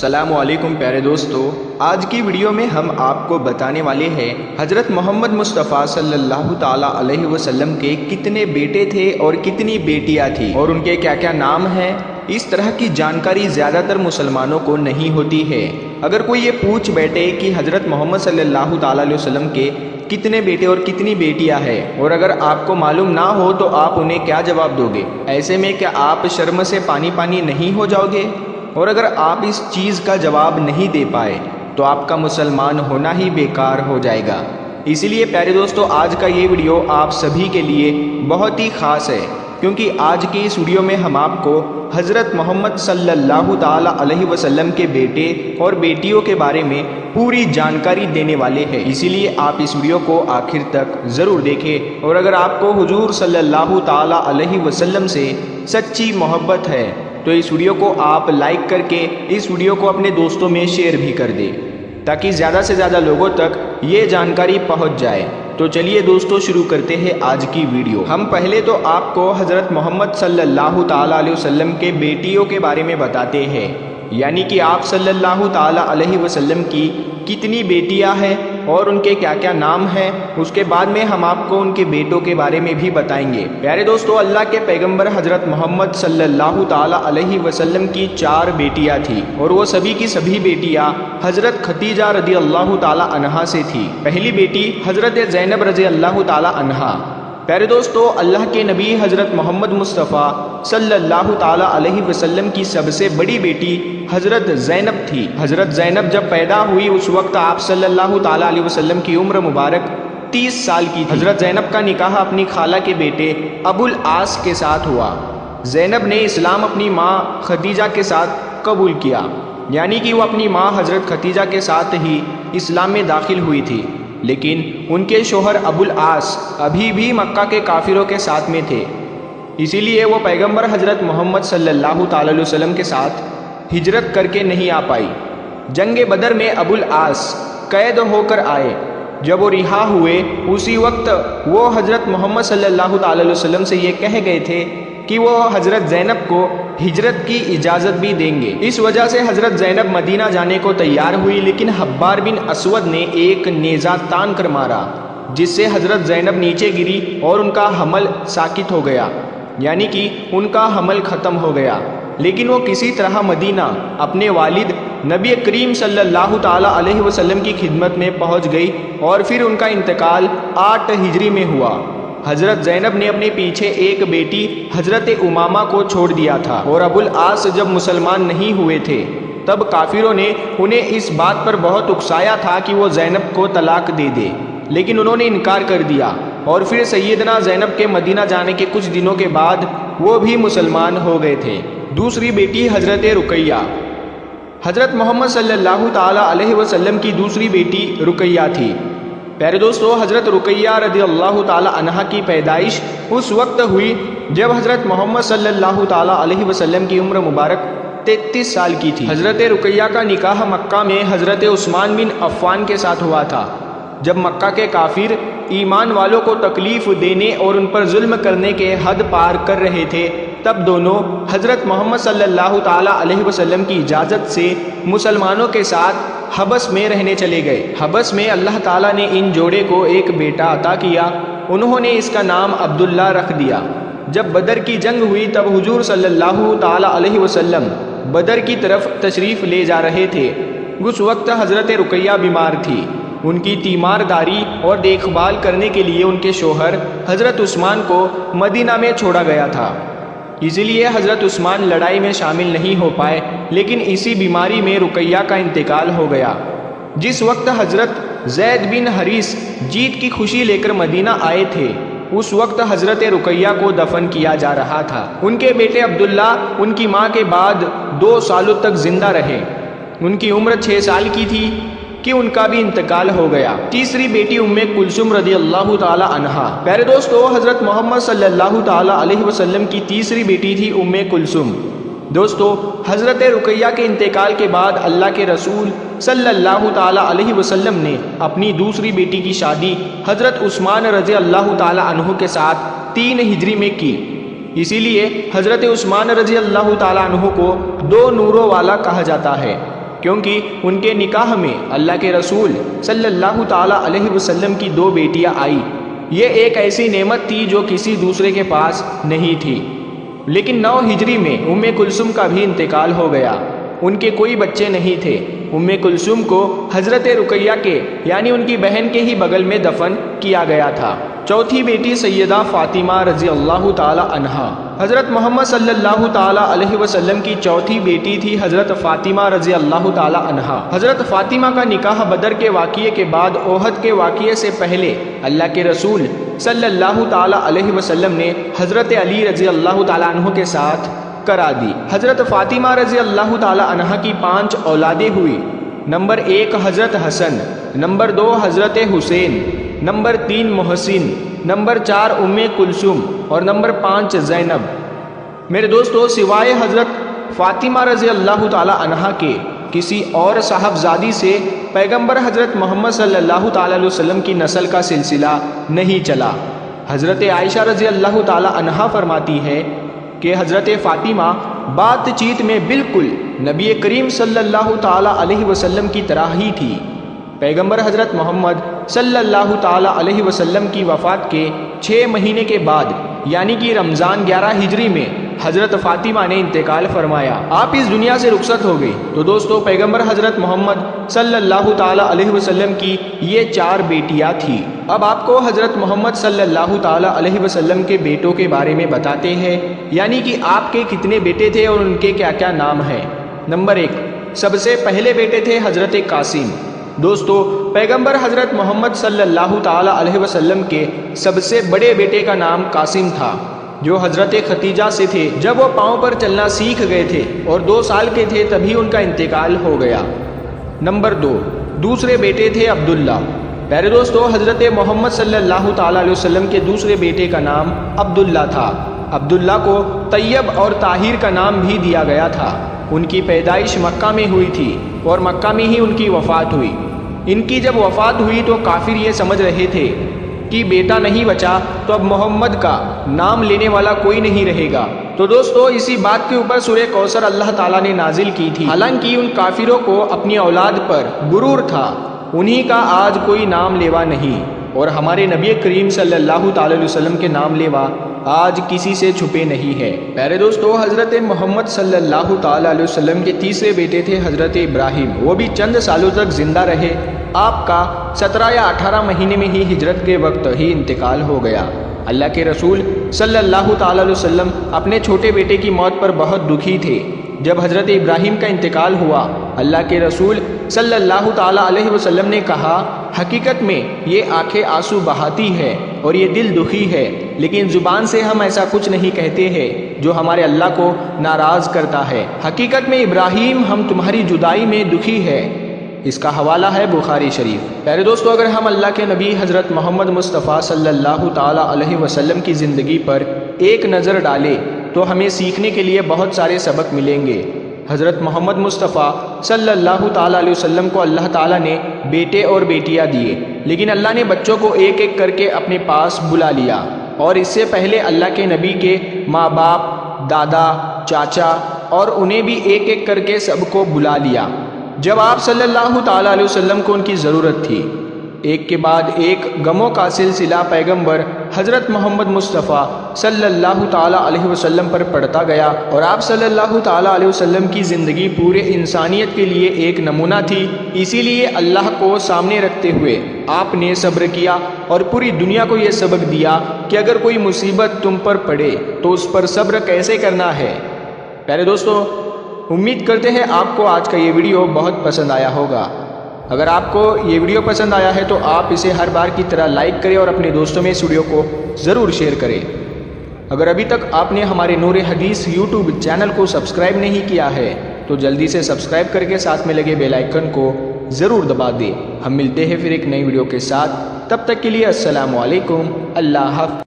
السلام علیکم پیارے دوستو، آج کی ویڈیو میں ہم آپ کو بتانے والے ہیں حضرت محمد مصطفیٰ صلی اللہ تعالیٰ علیہ وسلم کے کتنے بیٹے تھے اور کتنی بیٹیاں تھیں اور ان کے کیا کیا نام ہیں۔ اس طرح کی جانکاری زیادہ تر مسلمانوں کو نہیں ہوتی ہے۔ اگر کوئی یہ پوچھ بیٹھے کہ حضرت محمد صلی اللہ تعالیٰ علیہ وسلم کے کتنے بیٹے اور کتنی بیٹیاں ہیں، اور اگر آپ کو معلوم نہ ہو تو آپ انہیں کیا جواب دو گے؟ ایسے میں کیا آپ شرم سے پانی نہیں ہو جاؤ گے؟ اور اگر آپ اس چیز کا جواب نہیں دے پائے تو آپ کا مسلمان ہونا ہی بیکار ہو جائے گا۔ اسی لیے پیارے دوستو، آج کا یہ ویڈیو آپ سبھی کے لیے بہت ہی خاص ہے، کیونکہ آج کی اس ویڈیو میں ہم آپ کو حضرت محمد صلی اللہ تعالیٰ علیہ وسلم کے بیٹے اور بیٹیوں کے بارے میں پوری جانکاری دینے والے ہیں۔ اسی لیے آپ اس ویڈیو کو آخر تک ضرور دیکھیں، اور اگر آپ کو حضور صلی اللہ تعالیٰ علیہ وسلم سے سچی محبت ہے تو اس ویڈیو کو آپ لائک کر کے اس ویڈیو کو اپنے دوستوں میں شیئر بھی کر دیں، تاکہ زیادہ سے زیادہ لوگوں تک یہ جانکاری پہنچ جائے۔ تو چلیے دوستو، شروع کرتے ہیں آج کی ویڈیو۔ ہم پہلے تو آپ کو حضرت محمد صلی اللہ تعالیٰ علیہ وسلم کے بیٹیوں کے بارے میں بتاتے ہیں، یعنی کہ آپ صلی اللہ تعالیٰ علیہ وسلم کی کتنی بیٹیاں ہیں اور ان کے کیا کیا نام ہیں۔ اس کے بعد میں ہم آپ کو ان کے بیٹوں کے بارے میں بھی بتائیں گے۔ پیارے دوستو، اللہ کے پیغمبر حضرت محمد صلی اللہ تعالیٰ علیہ وسلم کی 4 بیٹیاں تھیں، اور وہ سبھی کی سبھی بیٹیاں حضرت خدیجہ رضی اللہ تعالیٰ عنہا سے تھی۔ پہلی بیٹی حضرت زینب رضی اللہ تعالیٰ عنہا۔ پیارے دوستو، اللہ کے نبی حضرت محمد مصطفیٰ صلی اللہ تعالیٰ علیہ وسلم کی سب سے بڑی بیٹی حضرت زینب تھی۔ حضرت زینب جب پیدا ہوئی اس وقت آپ صلی اللہ تعالیٰ علیہ وسلم کی عمر مبارک 30 سال کی تھی۔ حضرت زینب کا نکاح اپنی خالہ کے بیٹے ابو العاص کے ساتھ ہوا۔ زینب نے اسلام اپنی ماں خدیجہ کے ساتھ قبول کیا، یعنی کہ وہ اپنی ماں حضرت خدیجہ کے ساتھ ہی اسلام میں داخل ہوئی تھی، لیکن ان کے شوہر ابو العاص ابھی بھی مکہ کے کافروں کے ساتھ میں تھے، اسی لیے وہ پیغمبر حضرت محمد صلی اللہ تعالیٰ علیہ وسلم کے ساتھ ہجرت کر کے نہیں آ پائی۔ جنگ بدر میں ابو العاص قید ہو کر آئے۔ جب وہ رہا ہوئے اسی وقت وہ حضرت محمد صلی اللہ تعالیٰ علیہ وسلم سے یہ کہہ گئے تھے کہ وہ حضرت زینب کو ہجرت کی اجازت بھی دیں گے۔ اس وجہ سے حضرت زینب مدینہ جانے کو تیار ہوئی، لیکن حبار بن اسود نے ایک نیزہ تان کر مارا، جس سے حضرت زینب نیچے گری اور ان کا حمل ساکت ہو گیا، یعنی کہ ان کا حمل ختم ہو گیا۔ لیکن وہ کسی طرح مدینہ اپنے والد نبی کریم صلی اللہ تعالیٰ علیہ وسلم کی خدمت میں پہنچ گئی، اور پھر ان کا انتقال 8 ہجری میں ہوا۔ حضرت زینب نے اپنے پیچھے ایک بیٹی حضرت امامہ کو چھوڑ دیا تھا، اور ابو العاص جب مسلمان نہیں ہوئے تھے تب کافروں نے انہیں اس بات پر بہت اکسایا تھا کہ وہ زینب کو طلاق دے دے، لیکن انہوں نے انکار کر دیا، اور پھر سیدنا زینب کے مدینہ جانے کے کچھ دنوں کے بعد وہ بھی مسلمان ہو گئے تھے۔ دوسری بیٹی حضرت رقیہ۔ حضرت محمد صلی اللہ تعالیٰ علیہ وسلم کی دوسری بیٹی رقیہ تھی۔ پیارے دوستو، حضرت رقیہ رضی اللہ تعالیٰ عنہا کی پیدائش اس وقت ہوئی جب حضرت محمد صلی اللہ تعالیٰ علیہ وسلم کی عمر مبارک 33 سال کی تھی۔ حضرت رقیہ کا نکاح مکہ میں حضرت عثمان بن عفان کے ساتھ ہوا تھا۔ جب مکہ کے کافر ایمان والوں کو تکلیف دینے اور ان پر ظلم کرنے کے حد پار کر رہے تھے، تب دونوں حضرت محمد صلی اللہ تعالیٰ علیہ وسلم کی اجازت سے مسلمانوں کے ساتھ حبس میں رہنے چلے گئے۔ حبس میں اللہ تعالیٰ نے ان جوڑے کو ایک بیٹا عطا کیا، انہوں نے اس کا نام عبداللہ رکھ دیا۔ جب بدر کی جنگ ہوئی تب حضور صلی اللہ تعالیٰ علیہ وسلم بدر کی طرف تشریف لے جا رہے تھے۔ اس وقت حضرت رقیہ بیمار تھی۔ ان کی تیمارداری اور دیکھ بھال کرنے کے لیے ان کے شوہر حضرت عثمان کو مدینہ میں چھوڑا گیا تھا، اسی لیے حضرت عثمان لڑائی میں شامل نہیں ہو پائے، لیکن اسی بیماری میں رقیہ کا انتقال ہو گیا۔ جس وقت حضرت زید بن حریث جیت کی خوشی لے کر مدینہ آئے تھے، اس وقت حضرت رقیہ کو دفن کیا جا رہا تھا۔ ان کے بیٹے عبداللہ ان کی ماں کے بعد 2 سالوں تک زندہ رہے۔ ان کی عمر 6 سال کی تھی کہ ان کا بھی انتقال ہو گیا۔ تیسری بیٹی ام کلثوم رضی اللہ تعالی عنہا۔ پیارے دوستو، حضرت محمد صلی اللہ تعالی علیہ وسلم کی تیسری بیٹی تھی ام کلثوم۔ دوستو، حضرت رقیہ کے انتقال کے بعد اللہ کے رسول صلی اللہ تعالی علیہ وسلم نے اپنی دوسری بیٹی کی شادی حضرت عثمان رضی اللہ تعالی عنہ کے ساتھ 3 ہجری میں کی۔ اسی لیے حضرت عثمان رضی اللہ تعالی عنہ کو 2 نوروں والا کہا جاتا ہے۔ کیونکہ ان کے نکاح میں اللہ کے رسول صلی اللہ تعالیٰ علیہ وسلم کی 2 بیٹیاں آئی۔ یہ ایک ایسی نعمت تھی جو کسی دوسرے کے پاس نہیں تھی۔ لیکن 9 ہجری میں ام کلثوم کا بھی انتقال ہو گیا۔ ان کے کوئی بچے نہیں تھے۔ ام کلثوم کو حضرت رقیہ کے یعنی ان کی بہن کے ہی بغل میں دفن کیا گیا تھا۔ چوتھی بیٹی سیدہ فاطمہ رضی اللہ تعالی عنہا۔ حضرت محمد صلی اللہ تعالی علیہ وسلم کی چوتھی بیٹی تھی حضرت فاطمہ رضی اللہ تعالی عنہا۔ حضرت فاطمہ کا نکاح بدر کے واقعے کے بعد احد کے واقعے سے پہلے اللہ کے رسول صلی اللہ تعالی علیہ وسلم نے حضرت علی رضی اللہ تعالی عنہ کے ساتھ کرا دی۔ حضرت فاطمہ رضی اللہ تعالی عنہا کی 5 اولادیں ہوئی۔ نمبر 1 حضرت حسن، نمبر 2 حضرت حسین، نمبر 3 محسن، نمبر 4 ام کلثوم اور نمبر 5 زینب۔ میرے دوستو، سوائے حضرت فاطمہ رضی اللہ تعالی عنہا کے کسی اور صاحبزادی سے پیغمبر حضرت محمد صلی اللہ تعالی علیہ وسلم کی نسل کا سلسلہ نہیں چلا۔ حضرت عائشہ رضی اللہ تعالی عنہا فرماتی ہے کہ حضرت فاطمہ بات چیت میں بالکل نبی کریم صلی اللہ تعالی علیہ وسلم کی طرح ہی تھی۔ پیغمبر حضرت محمد صلی اللہ تعالی علیہ وسلم کی وفات کے 6 مہینے کے بعد یعنی کہ رمضان 11 ہجری میں حضرت فاطمہ نے انتقال فرمایا۔ آپ اس دنیا سے رخصت ہو گئی۔ تو دوستو، پیغمبر حضرت محمد صلی اللہ تعالی علیہ وسلم کی یہ 4 بیٹیاں تھیں۔ اب آپ کو حضرت محمد صلی اللہ تعالی علیہ وسلم کے بیٹوں کے بارے میں بتاتے ہیں، یعنی کہ آپ کے کتنے بیٹے تھے اور ان کے کیا کیا نام ہیں۔ نمبر 1، سب سے پہلے بیٹے تھے حضرت قاسم۔ دوستو، پیغمبر حضرت محمد صلی اللہ تعالی علیہ وسلم کے سب سے بڑے بیٹے کا نام قاسم تھا، جو حضرت ختیجہ سے تھے۔ جب وہ پاؤں پر چلنا سیکھ گئے تھے اور 2 سال کے تھے تبھی ان کا انتقال ہو گیا۔ نمبر 2، دوسرے بیٹے تھے عبداللہ۔ پیارے دوستو، حضرت محمد صلی اللہ تعالی علیہ وسلم کے دوسرے بیٹے کا نام عبداللہ تھا۔ عبداللہ کو طیب اور طاہر کا نام بھی دیا گیا تھا۔ ان کی پیدائش مکہ میں ہوئی تھی اور مکہ میں ہی ان کی وفات ہوئی۔ ان کی جب وفات ہوئی تو کافر یہ سمجھ رہے تھے کہ بیٹا نہیں بچا تو اب محمد کا نام لینے والا کوئی نہیں رہے گا۔ تو دوستو، اسی بات کے اوپر سورہ کوثر اللہ تعالیٰ نے نازل کی تھی۔ حالانکہ ان کافروں کو اپنی اولاد پر غرور تھا، انہی کا آج کوئی نام لیوا نہیں، اور ہمارے نبی کریم صلی اللہ تعالی علیہ وسلم کے نام لیوا آج کسی سے چھپے نہیں ہے۔ پیارے دوستو، حضرت محمد صلی اللہ تعالی علیہ وسلم کے تیسرے بیٹے تھے حضرت ابراہیم۔ وہ بھی چند سالوں تک زندہ رہے۔ آپ کا 17 یا 18 مہینے میں ہی ہجرت کے وقت ہی انتقال ہو گیا۔ اللہ کے رسول صلی اللہ تعالی علیہ وسلم اپنے چھوٹے بیٹے کی موت پر بہت دکھی تھے۔ جب حضرت ابراہیم کا انتقال ہوا، اللہ کے رسول صلی اللہ تعالی علیہ وسلم نے کہا، حقیقت میں یہ آنکھیں آنسو بہاتی ہے اور یہ دل دکھی ہے، لیکن زبان سے ہم ایسا کچھ نہیں کہتے ہیں جو ہمارے اللہ کو ناراض کرتا ہے۔ حقیقت میں ابراہیم، ہم تمہاری جدائی میں دکھی ہے۔ اس کا حوالہ ہے بخاری شریف۔ پیارے دوستو، اگر ہم اللہ کے نبی حضرت محمد مصطفیٰ صلی اللہ تعالی علیہ وسلم کی زندگی پر ایک نظر ڈالیں تو ہمیں سیکھنے کے لیے بہت سارے سبق ملیں گے۔ حضرت محمد مصطفیٰ صلی اللہ تعالی علیہ وسلم کو اللہ تعالیٰ نے بیٹے اور بیٹیاں دیے، لیکن اللہ نے بچوں کو ایک ایک کر کے اپنے پاس بلا لیا، اور اس سے پہلے اللہ کے نبی کے ماں باپ، دادا، چاچا اور انہیں بھی ایک ایک کر کے سب کو بلا لیا۔ جب آپ صلی اللہ تعالی علیہ وسلم کو ان کی ضرورت تھی، ایک کے بعد ایک غموں کا سلسلہ پیغمبر حضرت محمد مصطفیٰ صلی اللہ تعالی علیہ وسلم پر پڑتا گیا، اور آپ صلی اللہ تعالی علیہ وسلم کی زندگی پورے انسانیت کے لیے ایک نمونہ تھی۔ اسی لیے اللہ کو سامنے رکھتے ہوئے آپ نے صبر کیا اور پوری دنیا کو یہ سبق دیا کہ اگر کوئی مصیبت تم پر پڑے تو اس پر صبر کیسے کرنا ہے۔ پیارے دوستو، امید کرتے ہیں آپ کو آج کا یہ ویڈیو بہت پسند آیا ہوگا۔ اگر آپ کو یہ ویڈیو پسند آیا ہے تو آپ اسے ہر بار کی طرح لائک کریں اور اپنے دوستوں میں اس ویڈیو کو ضرور شیئر کریں۔ اگر ابھی تک آپ نے ہمارے نور حدیث یوٹیوب چینل کو سبسکرائب نہیں کیا ہے تو جلدی سے سبسکرائب کر کے ساتھ میں لگے بیل آئیکن کو ضرور دبا دیں۔ ہم ملتے ہیں پھر ایک نئی ویڈیو کے ساتھ، تب تک کے لیے السلام علیکم، اللہ حافظ۔